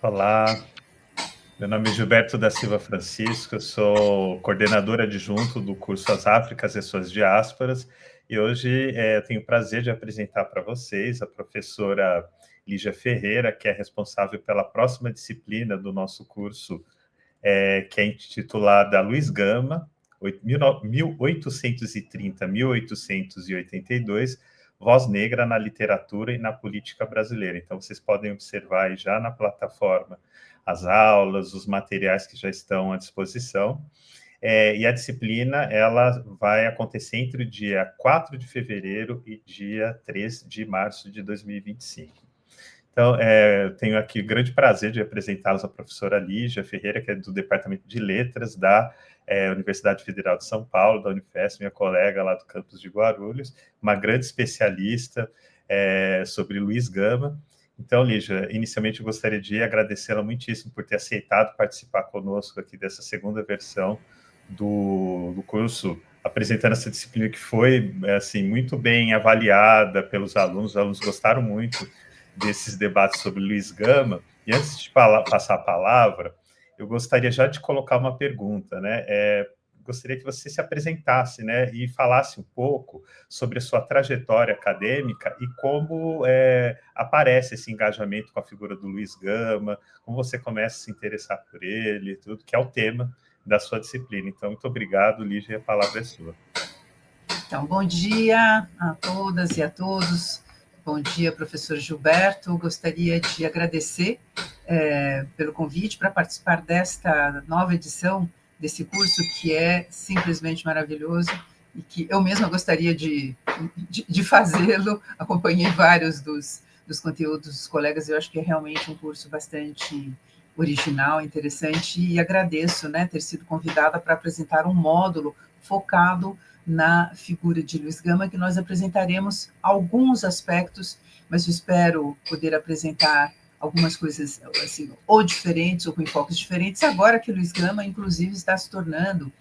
Olá, meu nome é Gilberto da Silva Francisco, eu sou coordenador adjunto do curso As Áfricas e Suas Diásporas, e hoje eu tenho o prazer de apresentar para vocês a professora Lígia Ferreira, que é responsável pela próxima disciplina do nosso curso, que é intitulada Luiz Gama, 1830-1882, Voz Negra na Literatura e na Política Brasileira. Então, vocês podem observar aí já na plataforma as aulas, os materiais que já estão à disposição. E a disciplina ela vai acontecer entre o dia 4 de fevereiro e dia 3 de março de 2025. Então, tenho aqui o grande prazer de apresentá-los a professora Lígia Ferreira, que é do Departamento de Letras da Universidade Federal de São Paulo, da Unifesp, minha colega lá do campus de Guarulhos, uma grande especialista sobre Luiz Gama. Então, Lígia, inicialmente eu gostaria de agradecê-la muitíssimo por ter aceitado participar conosco aqui dessa segunda versão do curso, apresentando essa disciplina que foi assim, muito bem avaliada pelos alunos. Os alunos gostaram muito desses debates sobre Luiz Gama. E antes de passar a palavra, eu gostaria já de colocar uma pergunta, né? Gostaria que você se apresentasse, né, e falasse um pouco sobre a sua trajetória acadêmica e como aparece esse engajamento com a figura do Luiz Gama, como você começa a se interessar por ele, tudo, que é o tema da sua disciplina. Então, muito obrigado, Lígia, a palavra é sua. Então, bom dia a todas e a todos. Bom dia, professor Gilberto. Gostaria de agradecer pelo convite para participar desta nova edição desse curso, que é simplesmente maravilhoso e que eu mesma gostaria de fazê-lo. Acompanhei vários dos conteúdos dos colegas, eu acho que é realmente um curso bastante original, interessante, e agradeço, né, ter sido convidada para apresentar um módulo focado na figura de Luiz Gama, que nós apresentaremos alguns aspectos, mas eu espero poder apresentar algumas coisas assim, ou diferentes, ou com enfoques diferentes, agora que Luiz Gama, inclusive, está se tornando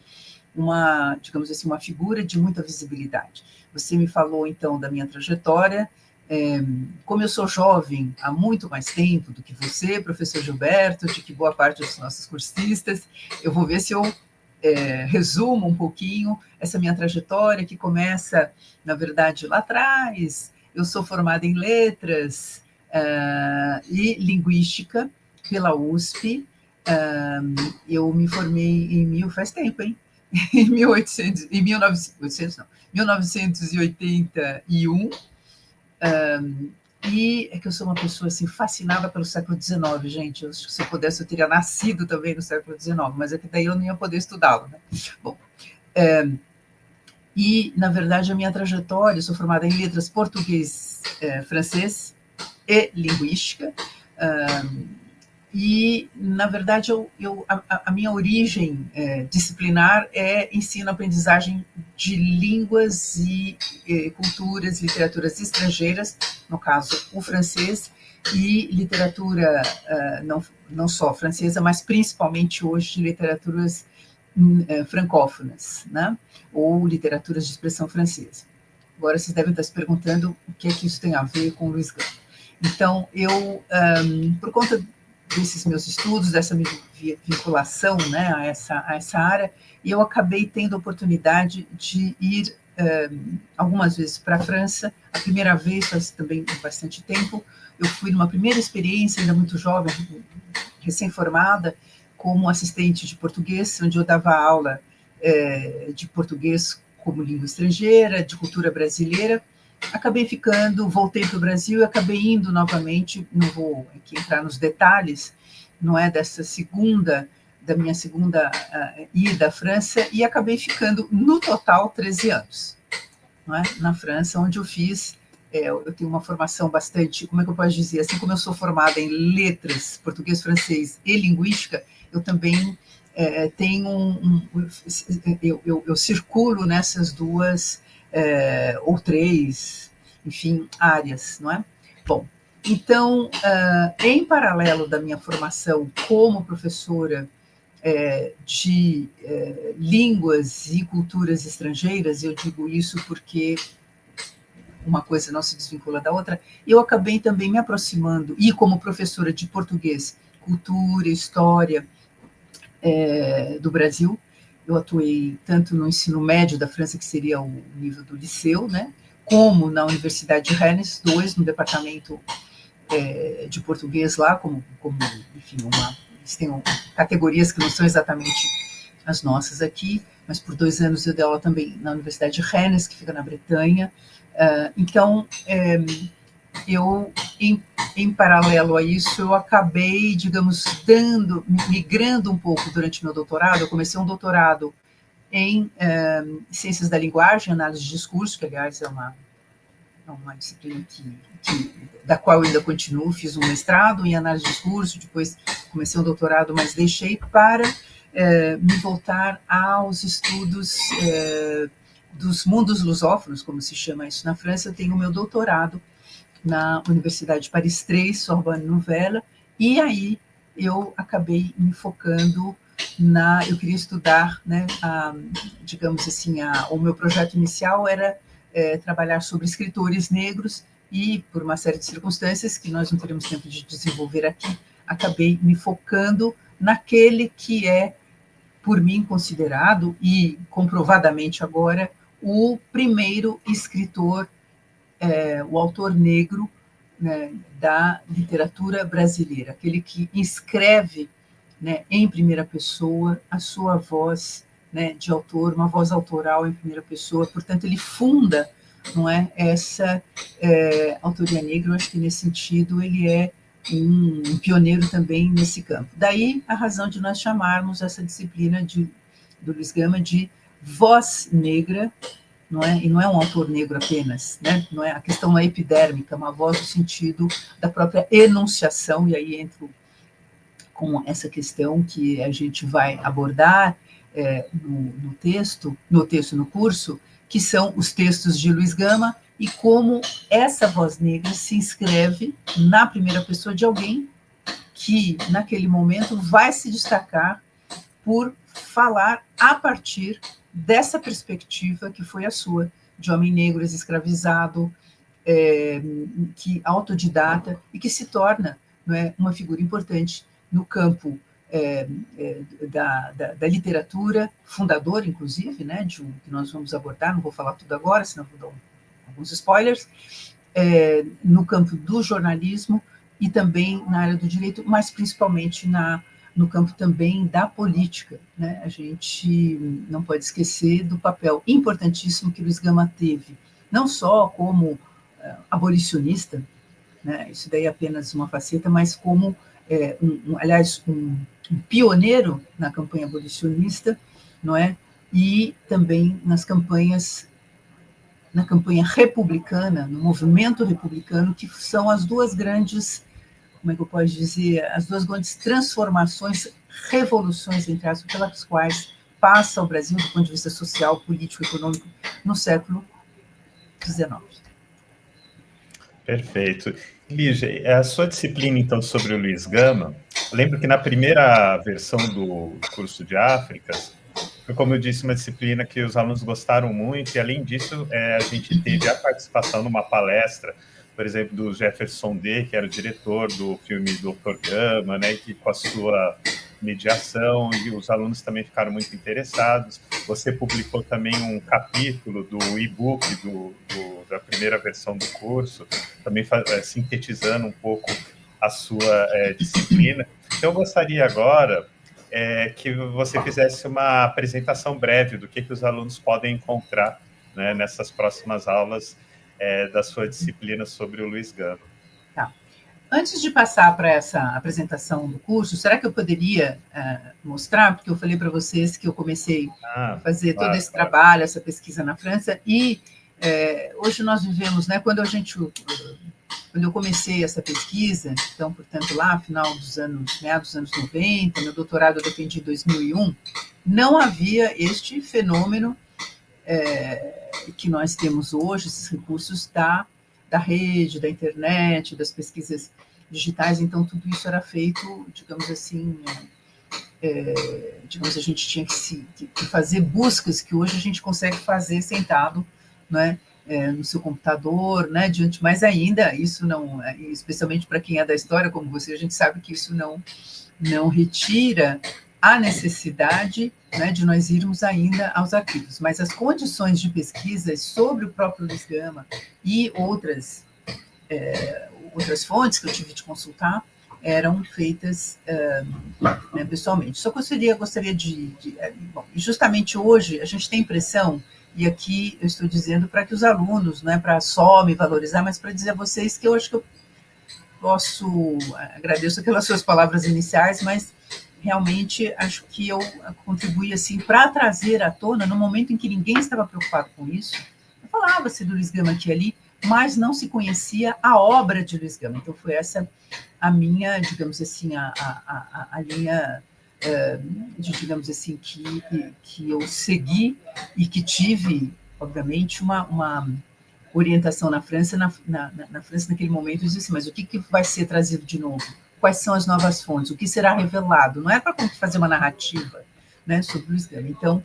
uma, digamos assim, uma figura de muita visibilidade. Você me falou, então, da minha trajetória. Como eu sou jovem há muito mais tempo do que você, professor Gilberto, de que boa parte dos nossos cursistas, eu vou ver se eu resumo um pouquinho essa minha trajetória, que começa, na verdade, lá atrás. Eu sou formada em letras e linguística pela USP. Eu me formei faz tempo, hein? Em 1981. E é que eu sou uma pessoa assim, fascinada pelo século XIX, gente. Se eu pudesse, eu teria nascido também no século XIX, mas é que daí eu não ia poder estudá-lo, né? Bom, e, na verdade, a minha trajetória, eu sou formada em letras português, francês e linguística, e, na verdade, a minha origem disciplinar é ensino-aprendizagem de línguas e culturas, literaturas estrangeiras, no caso, o francês, e literatura não só francesa, mas principalmente hoje de literaturas francófonas, né? Ou literaturas de expressão francesa. Agora, vocês devem estar se perguntando o que é que isso tem a ver com Luiz Gama. Então, eu, por conta desses meus estudos, dessa minha vinculação, né, a essa área, e eu acabei tendo a oportunidade de ir algumas vezes para a França. A primeira vez, faz também bastante tempo, eu fui numa primeira experiência, ainda muito jovem, recém-formada, como assistente de português, onde eu dava aula de português como língua estrangeira, de cultura brasileira. Acabei voltei para o Brasil e acabei indo novamente, não vou aqui entrar nos detalhes, não é, da minha segunda ida à França, e acabei ficando, no total, 13 anos, não é, na França, onde eu fiz, eu tenho uma formação bastante, como é que eu posso dizer, assim como eu sou formada em letras, português, francês e linguística, eu também tenho eu circulo nessas duas ou três, enfim, áreas, não é? Bom, então, em paralelo da minha formação como professora de línguas e culturas estrangeiras, eu digo isso porque uma coisa não se desvincula da outra, eu acabei também me aproximando, e como professora de português cultura, história do Brasil. Eu atuei tanto no ensino médio da França, que seria o nível do liceu, né, como na Universidade de Rennes 2, no departamento de português lá, como enfim, eles têm categorias que não são exatamente as nossas aqui, mas por 2 anos eu dei aula também na Universidade de Rennes, que fica na Bretanha. Então, eu, em paralelo a isso, eu acabei, digamos, migrando um pouco durante meu doutorado. Eu comecei um doutorado em Ciências da Linguagem, Análise de Discurso, que, aliás, é uma disciplina da qual eu ainda continuo. Fiz um mestrado em Análise de Discurso, depois comecei um doutorado, mas deixei para me voltar aos estudos dos mundos lusófonos, como se chama isso na França. Eu tenho o meu doutorado na Universidade de Paris III, Sorbonne Nouvelle, e aí eu acabei me focando eu queria estudar, né, digamos assim, o meu projeto inicial era trabalhar sobre escritores negros, e por uma série de circunstâncias que nós não teremos tempo de desenvolver aqui, acabei me focando naquele que é, por mim, considerado, e comprovadamente agora, o primeiro escritor, o autor negro, né, da literatura brasileira, aquele que escreve, né, em primeira pessoa a sua voz, né, de autor, uma voz autoral em primeira pessoa. Portanto, ele funda, não é, essa autoria negra. Eu acho que nesse sentido ele é um pioneiro também nesse campo. Daí a razão de nós chamarmos essa disciplina do Luiz Gama de voz negra, não é? E não é um autor negro apenas, né? Não é, a questão não é epidérmica, é uma voz no sentido da própria enunciação, e aí entro com essa questão que a gente vai abordar no texto, no curso, que são os textos de Luiz Gama, e como essa voz negra se inscreve na primeira pessoa de alguém que, naquele momento, vai se destacar por falar a partir dessa perspectiva que foi a sua, de homem negro, ex-escravizado, que autodidata, e que se torna, não é, uma figura importante no campo da literatura, fundador, inclusive, né, de que nós vamos abordar. Não vou falar tudo agora, senão vou dar alguns spoilers, no campo do jornalismo e também na área do direito, mas principalmente no campo também da política, né? A gente não pode esquecer do papel importantíssimo que Luiz Gama teve, não só como abolicionista, né? Isso daí é apenas uma faceta, mas como, aliás, um pioneiro na campanha abolicionista, não é? E também na campanha republicana, no movimento republicano, que são as duas grandes, como é que eu posso dizer, as duas grandes transformações, revoluções, entre aspas, pelas quais passa o Brasil do ponto de vista social, político, econômico, no século XIX. Perfeito. Lígia, a sua disciplina, então, sobre o Luiz Gama, eu lembro que na primeira versão do curso de Áfricas, foi, como eu disse, uma disciplina que os alunos gostaram muito, e, além disso, a gente teve a participação numa palestra, por exemplo, do Jefferson D., que era o diretor do filme Dr. Gama, né, que com a sua mediação, e os alunos também ficaram muito interessados. Você publicou também um capítulo do e-book da primeira versão do curso, também sintetizando um pouco a sua disciplina. Então, eu gostaria agora que você fizesse uma apresentação breve do que os alunos podem encontrar, né, nessas próximas aulas da sua disciplina sobre o Luiz Gama. Tá. Antes de passar para essa apresentação do curso, será que eu poderia mostrar, porque eu falei para vocês que eu comecei a fazer todo esse trabalho, essa pesquisa na França, e hoje nós vivemos, né, quando eu comecei essa pesquisa, então, portanto, lá, final meados dos anos 90, meu doutorado eu defendi em 2001, não havia este fenômeno que nós temos hoje, esses recursos da rede, da internet, das pesquisas digitais. Então, tudo isso era feito, digamos assim, digamos, a gente tinha que fazer buscas que hoje a gente consegue fazer sentado, né, no seu computador, né? Diante, mais ainda, isso não, especialmente para quem é da história como você, a gente sabe que isso não retira a necessidade, né, de nós irmos ainda aos arquivos, mas as condições de pesquisa sobre o próprio Luiz Gama e outras fontes que eu tive de consultar eram feitas né, pessoalmente. Só gostaria bom, justamente hoje a gente tem a impressão, e aqui eu estou dizendo para que os alunos, não é para só me valorizar, mas para dizer a vocês que eu acho que eu agradeço aquelas suas palavras iniciais, mas realmente acho que eu contribuí assim para trazer à tona, no momento em que ninguém estava preocupado com isso, falava-se do Luiz Gama aqui e ali, mas não se conhecia a obra de Luiz Gama. Então foi essa a minha, digamos assim, a linha, digamos assim, que eu segui e que tive, obviamente, uma orientação na França, na França naquele momento, eu disse assim, mas o que vai ser trazido de novo? Quais são as novas fontes? O que será revelado? Não é para fazer uma narrativa, né, sobre Luiz Gama. Então,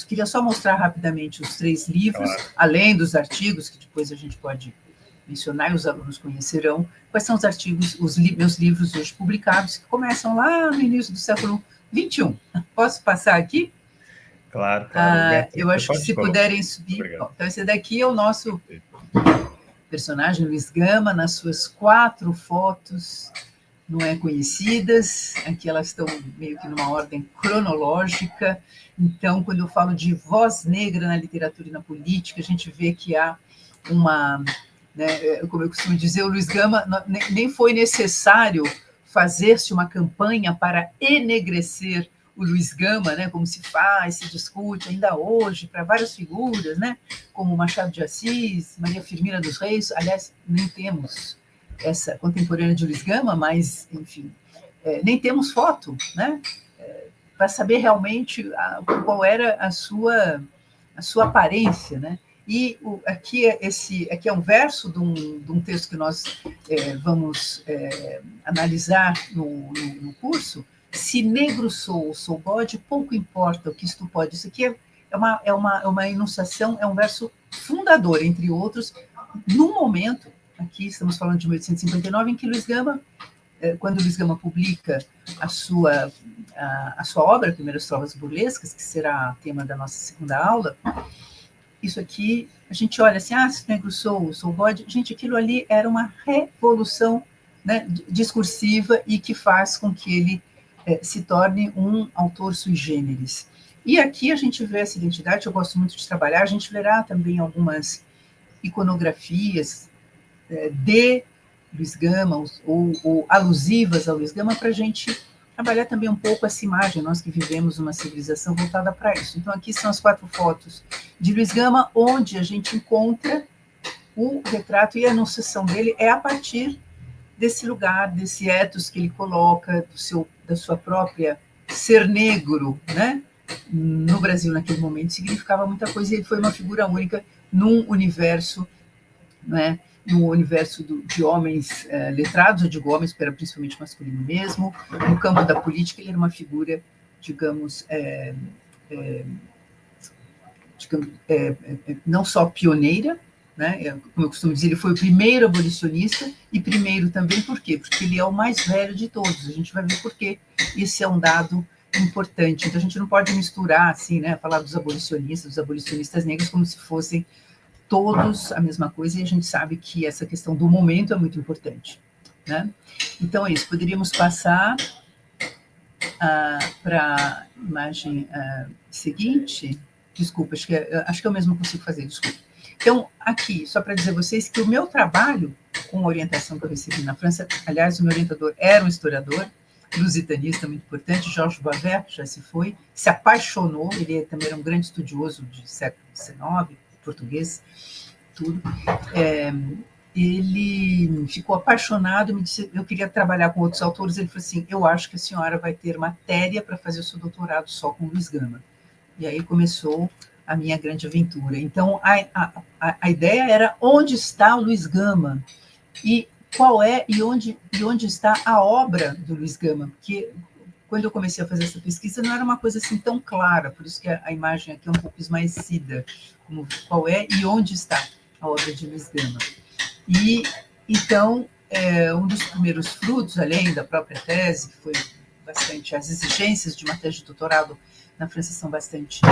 queria só mostrar rapidamente os 3 livros, além dos artigos, que depois a gente pode mencionar e os alunos conhecerão, quais são os artigos, meus livros hoje publicados, que começam lá no início do século XXI. Posso passar aqui? Claro. Eu acho que se puderem subir. Bom, então, esse daqui é o nosso personagem, Luiz Gama, nas suas 4 fotos, não é, conhecidas. Aqui elas estão meio que numa ordem cronológica. Então, quando eu falo de voz negra na literatura e na política, a gente vê que há uma, né, como eu costumo dizer, o Luiz Gama nem foi necessário fazer-se uma campanha para enegrecer o Luiz Gama, né, como se faz, se discute ainda hoje para várias figuras, né, como Machado de Assis, Maria Firmina dos Reis. Aliás, nem temos essa contemporânea de Luiz Gama, mas, enfim, nem temos foto, né, para saber realmente qual era a sua aparência, né. E aqui é um verso de um texto que nós vamos analisar no curso. Se negro sou bode, pouco importa o que isto pode. Isso aqui é uma enunciação, é um verso fundador, entre outros, no momento, aqui estamos falando de 1859, em que Luiz Gama, quando Luiz Gama publica a sua obra, Primeiras Trovas Burlescas, que será tema da nossa segunda aula, isso aqui, a gente olha assim, se negro sou bode, gente, aquilo ali era uma revolução, né, discursiva, e que faz com que ele se torne um autor sui generis. E aqui a gente vê essa identidade, eu gosto muito de trabalhar, a gente verá também algumas iconografias de Luiz Gama, ou alusivas a Luiz Gama, para a gente trabalhar também um pouco essa imagem, nós que vivemos uma civilização voltada para isso. Então, aqui são as 4 fotos de Luiz Gama, onde a gente encontra o retrato e a enunciação dele é a partir desse lugar, desse ethos que ele coloca, da sua própria ser negro, né? No Brasil, naquele momento, significava muita coisa, e ele foi uma figura única num universo, né? No universo de homens letrados, eu digo homens, porque era principalmente masculino mesmo. No campo da política, ele era uma figura, digamos, não só pioneira, né? Como eu costumo dizer, ele foi o primeiro abolicionista, e primeiro também por quê? Porque ele é o mais velho de todos. A gente vai ver por quê. Esse é um dado importante. Então, a gente não pode misturar, assim, né, falar dos abolicionistas negros, como se fossem todos a mesma coisa, e a gente sabe que essa questão do momento é muito importante, né? Então, é isso. Poderíamos passar para a imagem seguinte. Desculpa, acho que eu mesmo consigo fazer, desculpa. Então, aqui, só para dizer a vocês que o meu trabalho, com a orientação que eu recebi na França, aliás, o meu orientador era um historiador, lusitanista muito importante, Georges Boisvert, já se apaixonou, ele também era um grande estudioso de século XIX, português, tudo. Ele ficou apaixonado, me disse, eu queria trabalhar com outros autores, ele falou assim, eu acho que a senhora vai ter matéria para fazer o seu doutorado só com Luiz Gama. E aí começou a minha grande aventura. Então, a ideia era onde está o Luiz Gama e onde está a obra do Luiz Gama, porque quando eu comecei a fazer essa pesquisa, não era uma coisa assim tão clara, por isso que a imagem aqui é um pouco esmaecida, como qual é e onde está a obra de Luiz Gama. E, então, um dos primeiros frutos, além da própria tese, que foi bastante, as exigências de uma tese de doutorado na França são bastante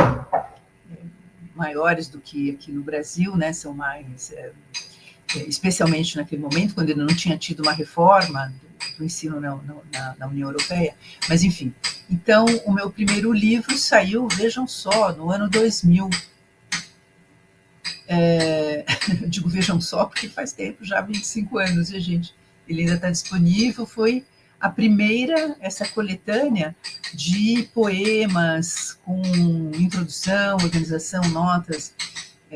maiores do que aqui no Brasil, né? São mais, especialmente naquele momento, quando ele não tinha tido uma reforma do ensino na União Europeia, mas enfim. Então, o meu primeiro livro saiu, vejam só, no ano 2000. Eu digo vejam só, porque faz tempo, já 25 anos, e gente, ele ainda está disponível. Foi a primeira, essa coletânea de poemas com introdução, organização, notas,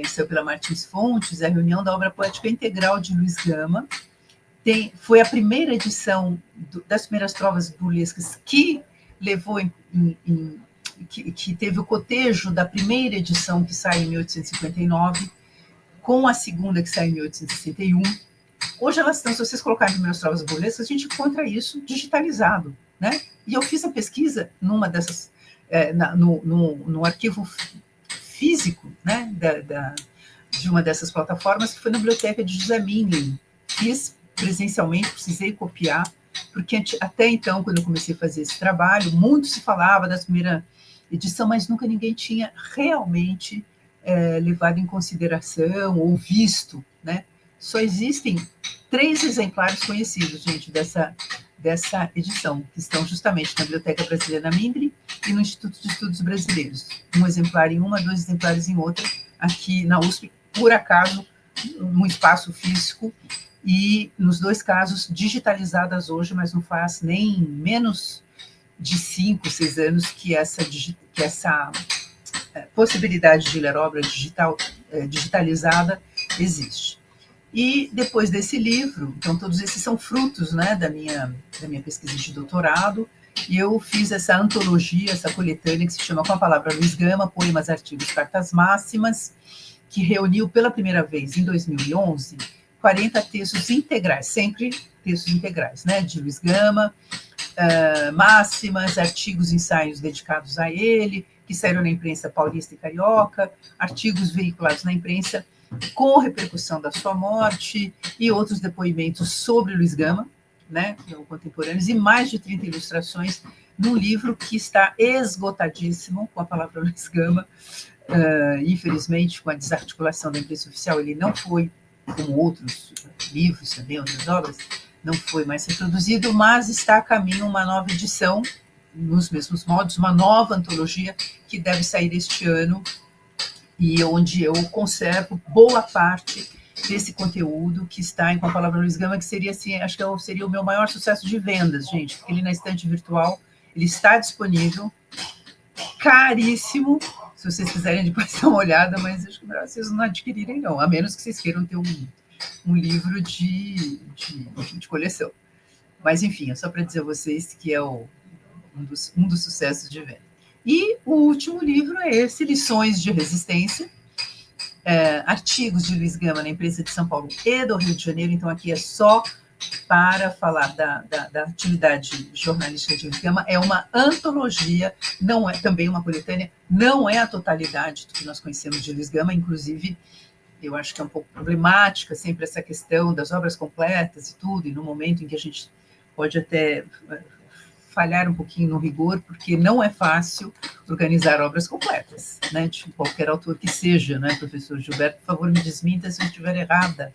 saiu pela Martins Fontes, a Reunião da Obra Poética Integral de Luiz Gama. Foi a primeira edição das primeiras trovas burlescas que levou que teve o cotejo da primeira edição, que sai em 1859, com a segunda, que sai em 1861. Hoje elas estão, se vocês colocarem primeiras trovas burlescas, a gente encontra isso digitalizado, né? E eu fiz a pesquisa numa dessas, no arquivo físico, né, de uma dessas plataformas, que foi na biblioteca de José Mindlin. Fiz presencialmente, precisei copiar, porque até então, quando eu comecei a fazer esse trabalho, muito se falava da primeira edição, mas nunca ninguém tinha realmente levado em consideração ou visto, né? Só existem 3 exemplares conhecidos, gente, dessa edição, que estão justamente na Biblioteca Brasileira Mindlin e no Instituto de Estudos Brasileiros. Um exemplar em uma, 2 exemplares em outra, aqui na USP, por acaso, num espaço físico, e nos 2 casos digitalizadas hoje, mas não faz nem menos de 5, 6 anos que essa possibilidade de ler obra digitalizada existe. E depois desse livro, então todos esses são frutos, né, da minha pesquisa de doutorado, e eu fiz essa antologia, essa coletânea que se chama Com a Palavra Luiz Gama, Poemas, Artigos, Cartas Máximas, que reuniu pela primeira vez em 2011 40 textos integrais, sempre textos integrais, né, de Luiz Gama, máximas, artigos, ensaios dedicados a ele, que saíram na imprensa paulista e carioca, artigos veiculados na imprensa com repercussão da sua morte e outros depoimentos sobre Luiz Gama, né, contemporâneos, e mais de 30 ilustrações num livro que está esgotadíssimo, com a palavra Luiz Gama. Infelizmente, com a desarticulação da imprensa oficial, ele não foi, como outros livros também, outras obras, não foi mais reproduzido, mas está a caminho uma nova edição, nos mesmos modos, uma nova antologia que deve sair este ano, e onde eu conservo boa parte desse conteúdo que está em Com a Palavra Luiz Gama, que seria, assim, acho que seria o meu maior sucesso de vendas, gente, porque ele na estante virtual, ele está disponível, caríssimo, se vocês quiserem depois dar uma olhada, mas acho que melhor vocês não adquirirem, não, a menos que vocês queiram ter um livro de coleção. Mas, enfim, é só para dizer a vocês que é um dos sucessos de venda. E o último livro é esse, Lições de Resistência, artigos de Luiz Gama na imprensa de São Paulo e do Rio de Janeiro. Então, aqui é só para falar da atividade jornalística de Luiz Gama. É uma antologia, não é também uma coletânea, não é a totalidade do que nós conhecemos de Luiz Gama, inclusive eu acho que é um pouco problemática sempre essa questão das obras completas e tudo, e no momento em que a gente pode até falhar um pouquinho no rigor, porque não é fácil organizar obras completas, né, de qualquer autor que seja, né, professor Gilberto, por favor, me desminta se eu estiver errada,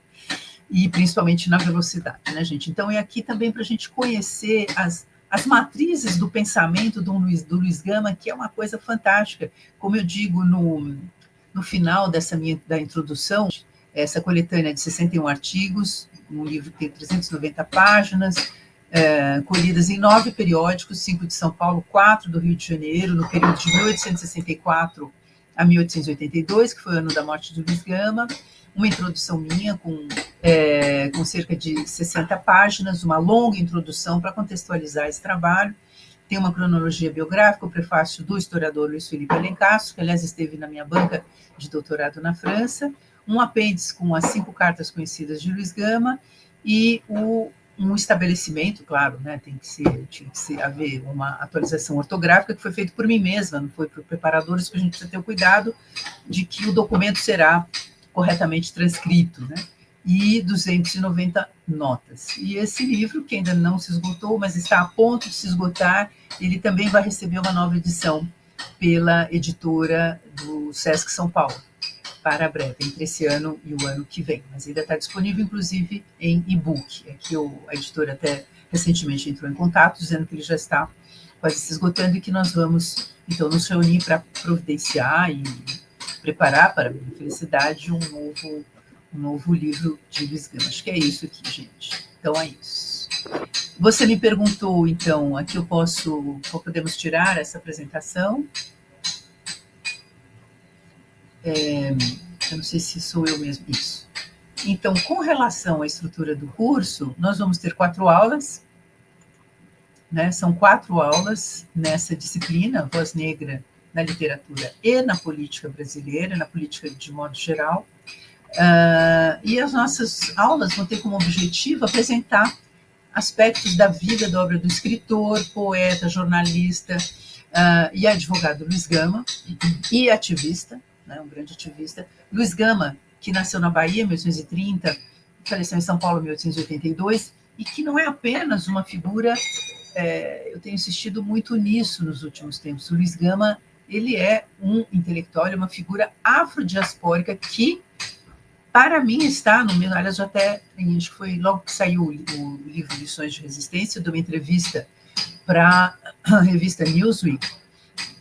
e principalmente na velocidade, né, gente? Então, é aqui também para a gente conhecer as matrizes do pensamento do Luiz Gama, que é uma coisa fantástica, como eu digo no final da introdução, essa coletânea de 61 artigos, um livro que tem 390 páginas, colhidas em 9 periódicos, 5 de São Paulo, 4 do Rio de Janeiro, no período de 1864 a 1882, que foi o ano da morte de Luiz Gama, uma introdução minha com cerca de 60 páginas, uma longa introdução para contextualizar esse trabalho. Tem uma cronologia biográfica, o prefácio do historiador Luiz Felipe Alencastro, que, aliás, esteve na minha banca de doutorado na França, um apêndice com as 5 cartas conhecidas de Luiz Gama e um estabelecimento, claro, né, tinha que haver uma atualização ortográfica que foi feita por mim mesma, não foi por preparadores, porque a gente precisa ter o cuidado de que o documento será corretamente transcrito, né? E 290 notas. E esse livro, que ainda não se esgotou, mas está a ponto de se esgotar, ele também vai receber uma nova edição pela editora do Sesc São Paulo, para breve, entre esse ano e o ano que vem. Mas ainda está disponível, inclusive, em e-book. É que a editora até recentemente entrou em contato, dizendo que ele já está quase se esgotando e que nós vamos, então, nos reunir para providenciar e preparar, para a minha felicidade, um novo livro de Luiz Gama. Acho que é isso aqui, gente. Então, é isso. Você me perguntou, então, aqui podemos tirar essa apresentação. Eu não sei se sou eu mesmo, isso. Então, com relação à estrutura do curso, nós vamos ter 4 aulas, né? São 4 aulas nessa disciplina, Voz Negra na literatura e na política brasileira, na política de modo geral. E as nossas aulas vão ter como objetivo apresentar aspectos da vida, da obra do escritor, poeta, jornalista e advogado Luiz Gama, e ativista, né, um grande ativista. Luiz Gama, que nasceu na Bahia em 1830, faleceu em São Paulo em 1882, e que não é apenas uma figura, eu tenho insistido muito nisso nos últimos tempos. O Luiz Gama, ele é um intelectual, é uma figura afrodiaspórica que, para mim, está no meu, aliás, acho que foi logo que saiu o livro Lições de Resistência, eu dei uma entrevista para a revista Newsweek,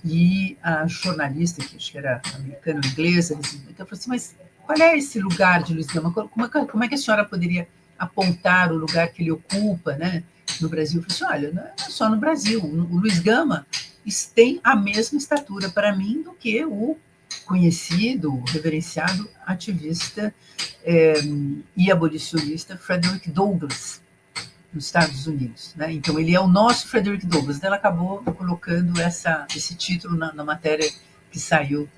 e a jornalista, que acho que era americana ou inglesa, então falou assim, mas qual é esse lugar de Luiz Gama? Como é que a senhora poderia apontar o lugar que ele ocupa, né, no Brasil? Eu falei assim, olha, não é só no Brasil, o Luiz Gama tem a mesma estatura para mim do que o conhecido, reverenciado ativista e abolicionista Frederick Douglass, nos Estados Unidos, né? Então, ele é o nosso Frederick Douglass. Então, ela acabou colocando esse título na matéria que saiu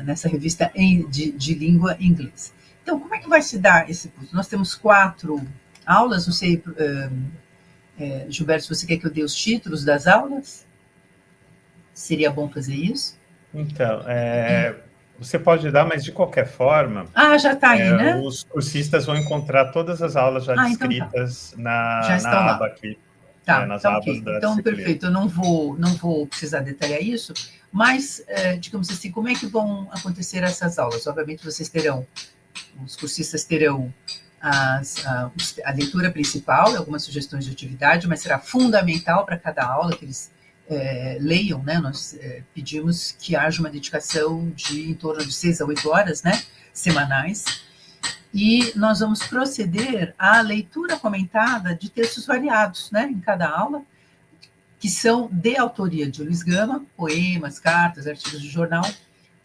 nessa revista de língua inglesa. Então, como é que vai se dar esse curso? Nós temos 4 aulas, não sei, Gilberto, se você quer que eu dê os títulos das aulas? Seria bom fazer isso? Então, você pode dar, mas de qualquer forma... já está aí, né? Os cursistas vão encontrar todas as aulas já descritas então tá. na aba aqui. Nas abas okay. Da então, disciplina. Perfeito. Eu não vou precisar detalhar isso, mas, digamos assim, como é que vão acontecer essas aulas? Obviamente, os cursistas terão a leitura principal, algumas sugestões de atividade, mas será fundamental para cada aula que eles leiam, né? Nós pedimos que haja uma dedicação de em torno de 6 a 8 horas, né, semanais, e nós vamos proceder à leitura comentada de textos variados, né, em cada aula, que são de autoria de Luiz Gama, poemas, cartas, artigos de jornal,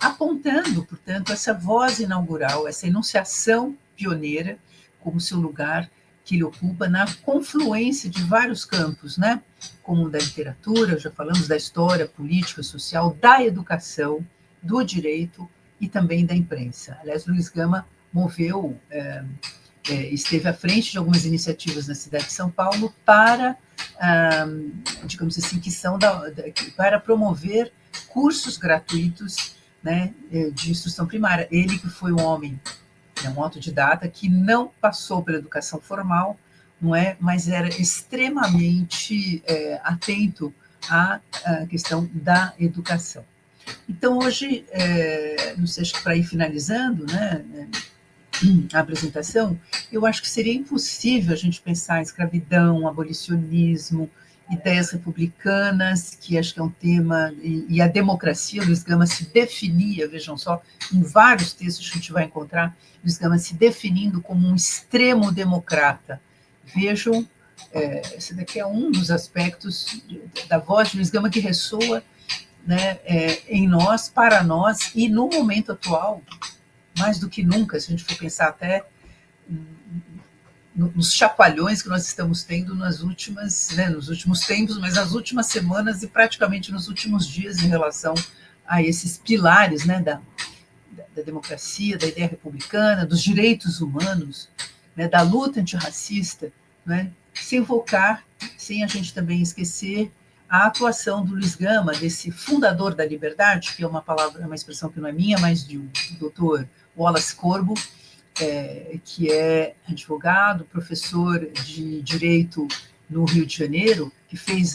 apontando, portanto, essa voz inaugural, essa enunciação pioneira, como seu lugar que ele ocupa na confluência de vários campos, né? Como da literatura, já falamos da história, política, social, da educação, do direito e também da imprensa. Aliás, Luiz Gama esteve à frente de algumas iniciativas na cidade de São Paulo para, digamos assim, para promover cursos gratuitos, né, de instrução primária. Ele que foi um homem, um autodidata, que não passou pela educação formal, não é, mas era extremamente atento à questão da educação. Então, hoje, não sei, acho que para ir finalizando, né, a apresentação, eu acho que seria impossível a gente pensar em escravidão, abolicionismo, ideias republicanas, que acho que é um tema, e a democracia. Luiz Gama se definia, vejam só, em vários textos que a gente vai encontrar, Luiz Gama se definindo como um extremo democrata. Vejam, esse daqui é um dos aspectos da voz de Luiz Gama que ressoa, né, em nós, para nós, e no momento atual, mais do que nunca, se a gente for pensar até nos chacoalhões que nós estamos tendo nos últimos tempos, mas nas últimas semanas e praticamente nos últimos dias em relação a esses pilares, né, da democracia, da ideia republicana, dos direitos humanos, né, da luta antirracista, né, sem focar, sem a gente também esquecer a atuação do Luiz Gama, desse fundador da liberdade, que é uma palavra, uma expressão que não é minha, mas do doutor Wallace Corbo, que é advogado, professor de Direito no Rio de Janeiro, que fez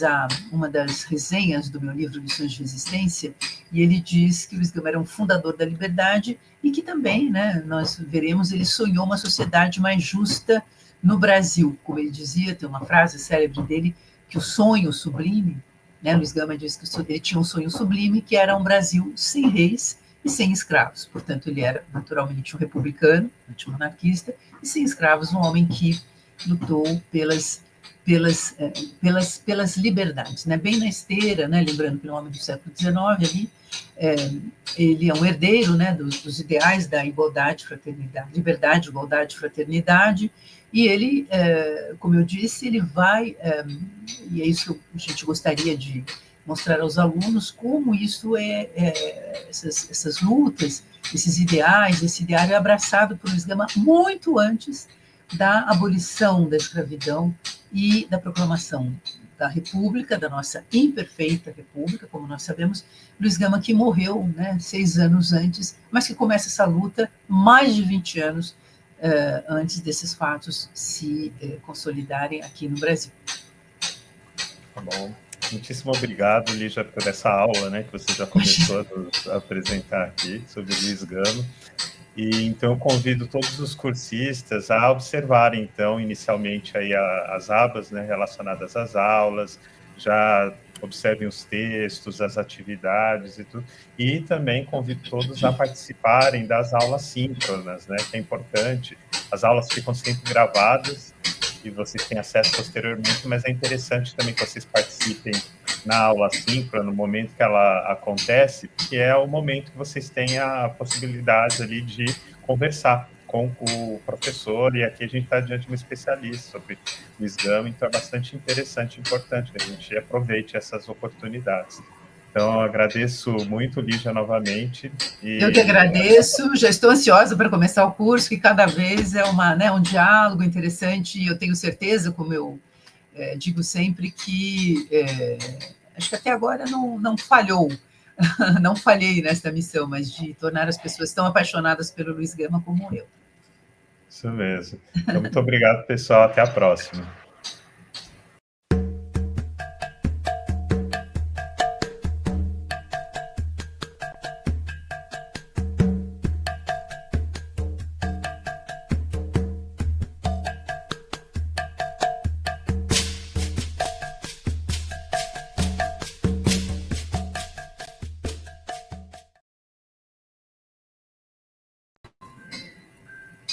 uma das resenhas do meu livro Lições de Resistência, e ele diz que Luiz Gama era um fundador da liberdade e que também, né, nós veremos, ele sonhou uma sociedade mais justa no Brasil. Como ele dizia, tem uma frase célebre dele, que o sonho sublime, né, Luiz Gama diz que ele tinha um sonho sublime, que era um Brasil sem reis e sem escravos. Portanto, ele era naturalmente um republicano, antimonarquista, e sem escravos, um homem que lutou pelas liberdades, né? Bem na esteira, né? Lembrando que é um homem do século XIX ali, ele é um herdeiro, né, dos ideais da igualdade, fraternidade, liberdade, igualdade, fraternidade, e ele, como eu disse, ele vai, e é isso que a gente gostaria de mostrar aos alunos, como isso essas lutas, esses ideais, esse ideário é abraçado por Luiz Gama muito antes da abolição da escravidão e da proclamação da República, da nossa imperfeita República, como nós sabemos, Luiz Gama que morreu, né, 6 anos antes, mas que começa essa luta mais de 20 anos antes desses fatos se consolidarem aqui no Brasil. Tá bom. Muitíssimo obrigado, Lígia, por essa aula, né, que você já começou a apresentar aqui sobre Luiz Gama. E então eu convido todos os cursistas a observarem, então, inicialmente aí as abas, né, relacionadas às aulas, já observem os textos, as atividades e tudo, e também convido todos a participarem das aulas síncronas, né, que é importante. As aulas ficam sempre gravadas e vocês têm acesso posteriormente, mas é interessante também que vocês participem na aula síncrona, no momento que ela acontece, que é o momento que vocês têm a possibilidade ali de conversar com o professor, e aqui a gente está diante de um especialista sobre Luiz Gama, então é bastante interessante e importante que a gente aproveite essas oportunidades. Então, eu agradeço muito, Lígia, novamente. Eu que agradeço, já estou ansiosa para começar o curso, que cada vez é um diálogo interessante, e eu tenho certeza, como eu digo sempre, que acho que até agora não falhou, não falhei nesta missão, mas de tornar as pessoas tão apaixonadas pelo Luiz Gama como eu. Isso mesmo. Então, muito obrigado, pessoal. Até a próxima.